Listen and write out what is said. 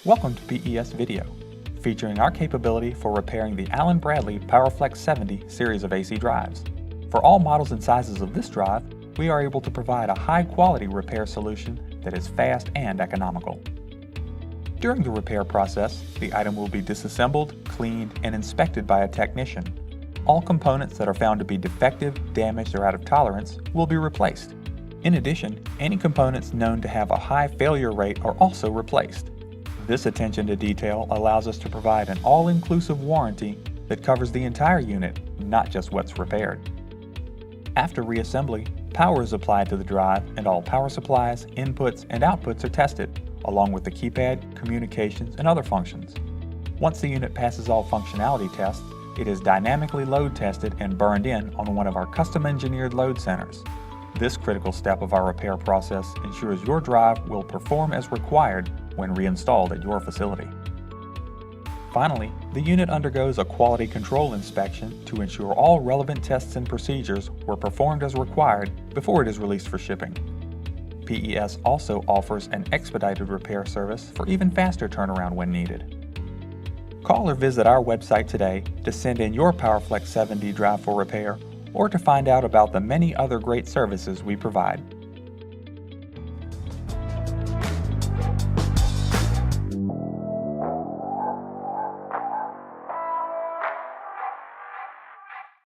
Welcome to PES Video, featuring our capability for repairing the Allen Bradley PowerFlex 70 series of AC drives. For all models and sizes of this drive, we are able to provide a high-quality repair solution that is fast and economical. During the repair process, the item will be disassembled, cleaned, and inspected by a technician. All components that are found to be defective, damaged, or out of tolerance will be replaced. In addition, any components known to have a high failure rate are also replaced. This attention to detail allows us to provide an all-inclusive warranty that covers the entire unit, not just what's repaired. After reassembly, power is applied to the drive and all power supplies, inputs, and outputs are tested, along with the keypad, communications, and other functions. Once the unit passes all functionality tests, it is dynamically load tested and burned in on one of our custom-engineered load centers. This critical step of our repair process ensures your drive will perform as required when reinstalled at your facility. Finally, the unit undergoes a quality control inspection to ensure all relevant tests and procedures were performed as required before it is released for shipping. PES also offers an expedited repair service for even faster turnaround when needed. Call or visit our website today to send in your PowerFlex 70 drive for repair or to find out about the many other great services we provide.